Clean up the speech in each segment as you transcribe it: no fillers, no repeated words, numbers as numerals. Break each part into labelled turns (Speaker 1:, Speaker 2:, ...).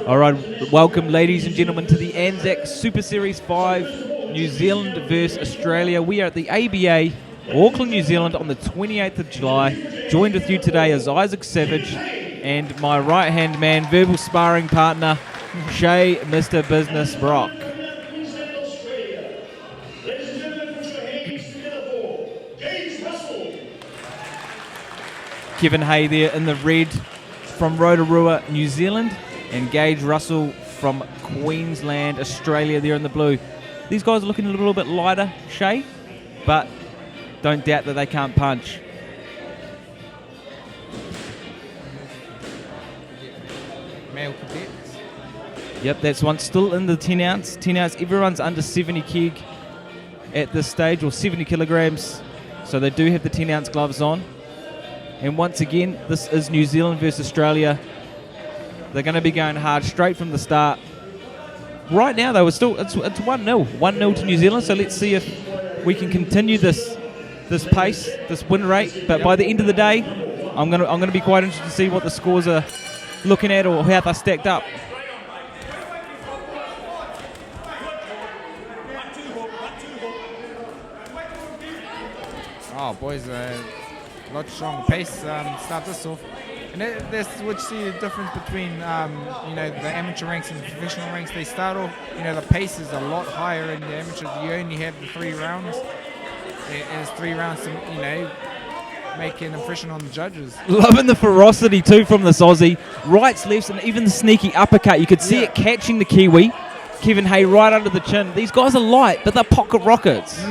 Speaker 1: All right, welcome, ladies and gentlemen, to the ANZAC Super Series 5, New Zealand versus Australia. We are at the ABA, Auckland, New Zealand, on the 28th of July. Joined with you today is Isaac Savage and my right-hand man, verbal sparring partner, Shay, Mr. Business Brock. Kevin Hay there in the red from Rotorua, New Zealand, and Gaige Russell from Queensland, Australia there in the blue. These guys are looking a little bit lighter, Shay, but don't doubt that they can't punch.
Speaker 2: Male cadets.
Speaker 1: Yep, that's one still in the 10 ounce. 10 ounce, everyone's under 70 kg at this stage, or 70 kilograms, so they do have the 10 ounce gloves on. And once again, this is New Zealand versus Australia. They're going to be going hard straight from the start. Right now, though, it's 1-0. 1-0 to New Zealand, so let's see if we can continue this pace, this win rate. But by the end of the day, I'm going to be quite interested to see what the scores are looking at or how they're stacked up.
Speaker 2: Oh, boys, a lot stronger pace start this off. And that's what you see the difference between the amateur ranks and the professional ranks. They start off, the pace is a lot higher in the amateurs. You only have the 3 rounds, and it's 3 rounds to make an impression on the judges.
Speaker 1: Loving the ferocity too from this Aussie. Rights, lefts, and even the sneaky uppercut. You could see it catching the Kiwi. Kevin Hay right under the chin. These guys are light, but they're pocket rockets.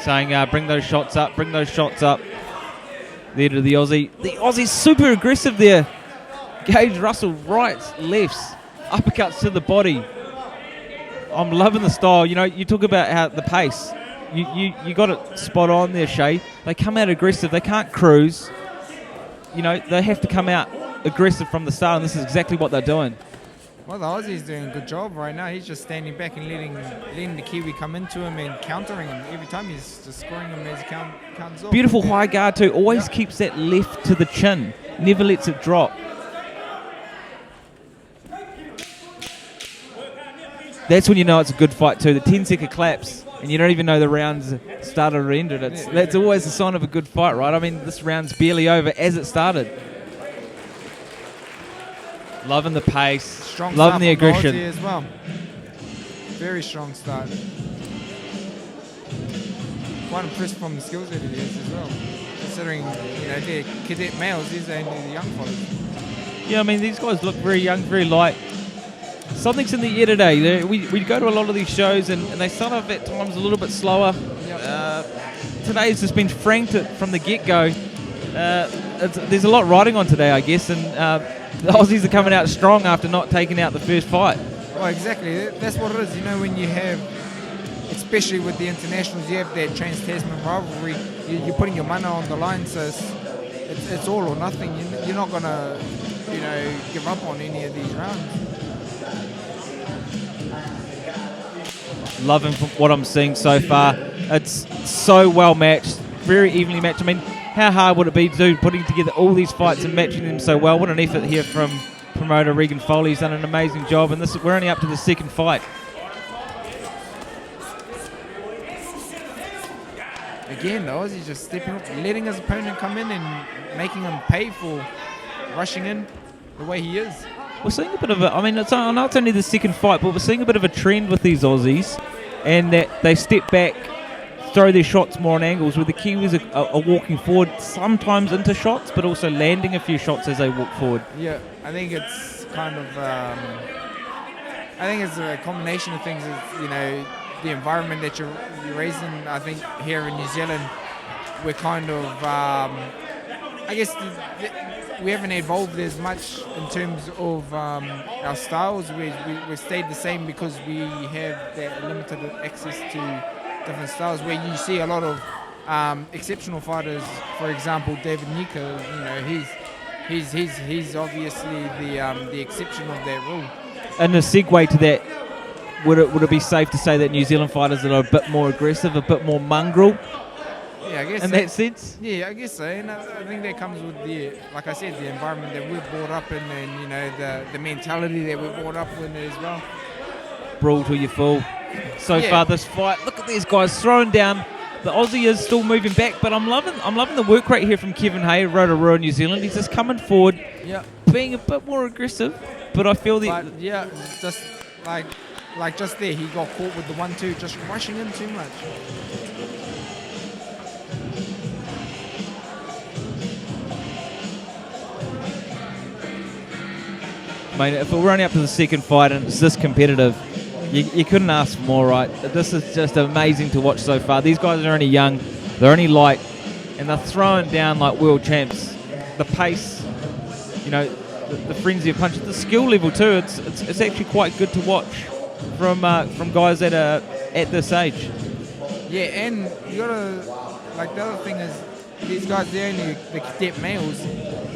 Speaker 1: Saying, bring those shots up, there to the Aussie. The Aussie's super aggressive there. Gaige Russell, rights, lefts, uppercuts to the body. I'm loving the style. You talk about how the pace. You got it spot on there, Shay. They come out aggressive. They can't cruise. They have to come out aggressive from the start, and this is exactly what they're doing.
Speaker 2: Well, the Aussie's doing a good job right now. He's just standing back and letting the Kiwi come into him and countering him. Every time he's just scoring him as he counts off.
Speaker 1: Beautiful high guard too. Always keeps that left to the chin. Never lets it drop. That's when you know it's a good fight too. The 10-second claps, and you don't even know the round's started or ended. That's always a sign of a good fight, right? I mean, this round's barely over as it started. Loving the pace,
Speaker 2: strong
Speaker 1: loving the aggression
Speaker 2: as well. Very strong start. Quite impressed from the skills that he has as well. Considering they're cadet males, these are only the young fellas.
Speaker 1: Yeah, I mean these guys look very young, very light. Something's in the air today. We go to a lot of these shows and they start off at times a little bit slower. Today's just been franked from the get-go. There's a lot riding on today, I guess, and the Aussies are coming out strong after not taking out the first fight.
Speaker 2: Well, exactly. That's what it is. When you have, especially with the internationals, you have that trans-Tasman rivalry. You're putting your money on the line, so it's all or nothing. You're not going to, give up on any of these rounds.
Speaker 1: Loving what I'm seeing so far. It's so well matched, very evenly matched. I mean, how hard would it be to do putting together all these fights and matching them so well? What an effort here from promoter Regan Foley. He's done an amazing job, and we're only up to the second fight.
Speaker 2: Again, the Aussie's just stepping up, letting his opponent come in and making him pay for rushing in the way he is.
Speaker 1: We're seeing a bit of a, I know it's only the second fight, but we're seeing a bit of a trend with these Aussies, and that they step back, throw their shots more on angles, where the Kiwis are walking forward sometimes into shots, but also landing a few shots as they walk forward.
Speaker 2: Yeah, I think it's kind of, I think it's a combination of things. The environment that you're raised in. I think here in New Zealand, we're kind of, I guess we haven't evolved as much in terms of our styles. We've stayed the same because we have that limited access to different styles, where you see a lot of exceptional fighters. For example, David Nika, he's obviously the exception of that rule.
Speaker 1: And a segue to that, would it be safe to say that New Zealand fighters that are a bit more aggressive, a bit more mongrel,
Speaker 2: Yeah, I guess
Speaker 1: in
Speaker 2: so.
Speaker 1: that sense.
Speaker 2: Yeah, I guess so. And I think that comes with like I said, the environment that we're brought up in, and you know the mentality that we're brought up in as well.
Speaker 1: Brawl till you fall. So far this fight, look at these guys throwing down. The Aussie is still moving back, but I'm loving the work rate here from Kevin Hay, Rotorua, New Zealand. He's just coming forward, being a bit more aggressive. But I feel that
Speaker 2: just like just there, he got caught with the 1-2, just rushing in too much.
Speaker 1: I mean, if we're running up to the second fight and it's this competitive, you couldn't ask for more, right? This is just amazing to watch so far. These guys are only young, they're only light, and they're throwing down like world champs. The pace, you know, the frenzy of punches, the skill level too. It's actually quite good to watch from guys that are at this age.
Speaker 2: Yeah, and you gotta like the other thing is these guys, they're only the cadet males.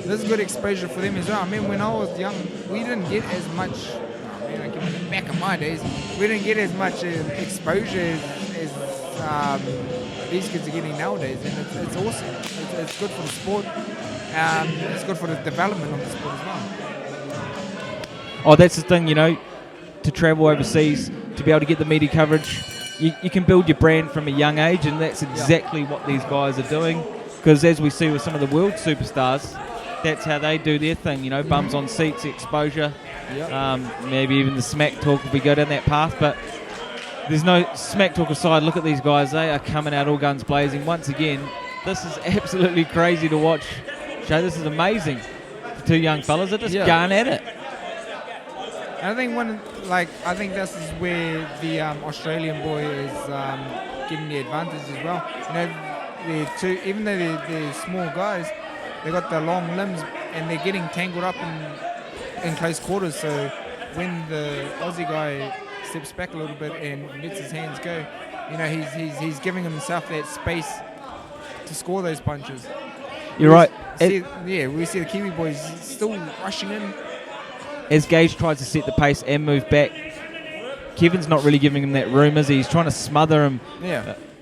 Speaker 2: This is good exposure for them as well. I mean, when I was young, we didn't get as much. Back in my days, we didn't get as much exposure as these kids are getting nowadays, and it's awesome. It's good for the sport. It's good for the development of the sport as well.
Speaker 1: Oh, that's the thing, you know, to travel overseas, to be able to get the media coverage, you can build your brand from a young age, and that's exactly what these guys are doing. Because as we see with some of the world superstars, that's how they do their thing, you know, bums on seats, exposure, maybe even the smack talk if we go down that path. But there's no smack talk aside. Look at these guys, they are coming out all guns blazing. Once again, this is absolutely crazy to watch. Shay, this is amazing. The two young fellas are just going at it.
Speaker 2: And I think this is where the Australian boy is getting the advantage as well. You know, even though they're small guys, they got the long limbs and they're getting tangled up in close quarters. So when the Aussie guy steps back a little bit and lets his hands go, you know, he's giving himself that space to score those punches.
Speaker 1: You're right.
Speaker 2: We see the Kiwi boys still rushing in.
Speaker 1: As Gaige tries to set the pace and move back, Kevin's not really giving him that room, is he? He's trying to smother him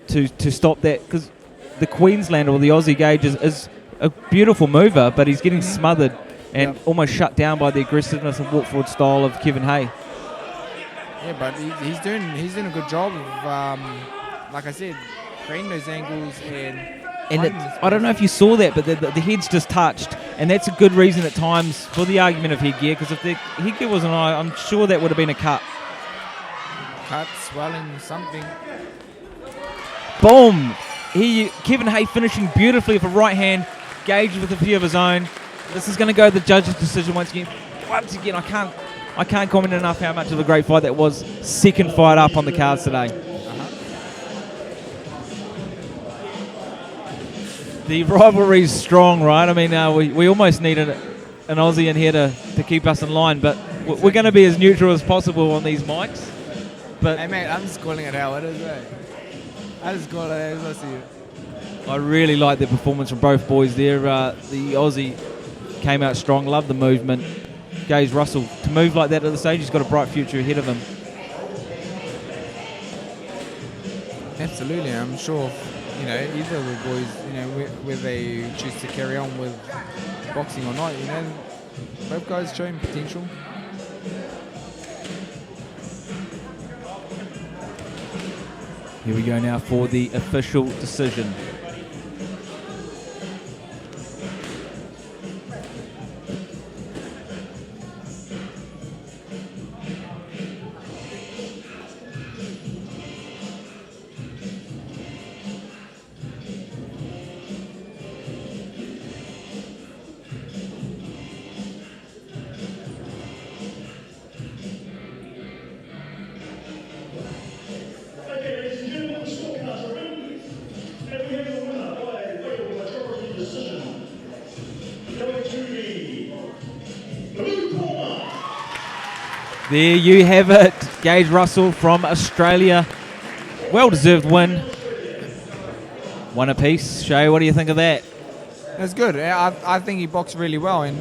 Speaker 1: to stop that, because the Queenslander or the Aussie Gaige is a beautiful mover, but he's getting smothered and almost shut down by the aggressiveness and walk forward style of Kevin Hay.
Speaker 2: Yeah, but he's doing a good job of, like I said, creating those angles and
Speaker 1: I don't know if you saw that, but the head's just touched, and that's a good reason at times for the argument of headgear, because if the headgear wasn't on, I'm sure that would have been a cut.
Speaker 2: Cut, swelling, something.
Speaker 1: Boom! Kevin Hay finishing beautifully with a right hand, Gaige with a few of his own. This is going to go to the judge's decision once again. Once again, I can't comment enough how much of a great fight that was. Second fight up on the cards today. The rivalry's strong, right? I mean, we almost needed an Aussie in here to keep us in line, but we're going to be as neutral as possible on these mics. But
Speaker 2: hey, mate, I'm just calling it how it is, eh? I just call it as I see it.
Speaker 1: I really like the performance from both boys there. The Aussie came out strong, loved the movement. Gaige Russell, to move like that at the stage, he's got a bright future ahead of him.
Speaker 2: Absolutely, I'm sure, you know, either of the boys, you know, whether they choose to carry on with boxing or not, you know, both guys showing potential.
Speaker 1: Here we go now for the official decision. There you have it, Gaige Russell from Australia. Well-deserved win. One apiece. Shay, what do you think of that?
Speaker 2: That's good. I think he boxed really well, and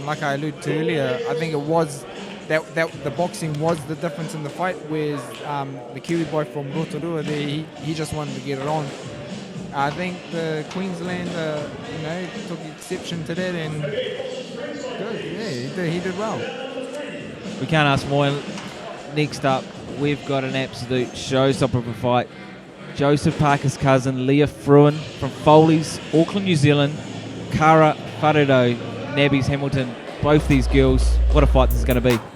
Speaker 2: like I alluded to earlier, I think it was that the boxing was the difference in the fight. Whereas the Kiwi boy from Rotorua, he just wanted to get it on. I think the Queensland, took exception to that and good. Yeah, he did well.
Speaker 1: We can't ask more. Next up, we've got an absolute showstopper of a fight. Joseph Parker's cousin, Leah Fruin from Foley's, Auckland, New Zealand. Cara Wharedo, Nabby's Hamilton. Both these girls. What a fight this is going to be.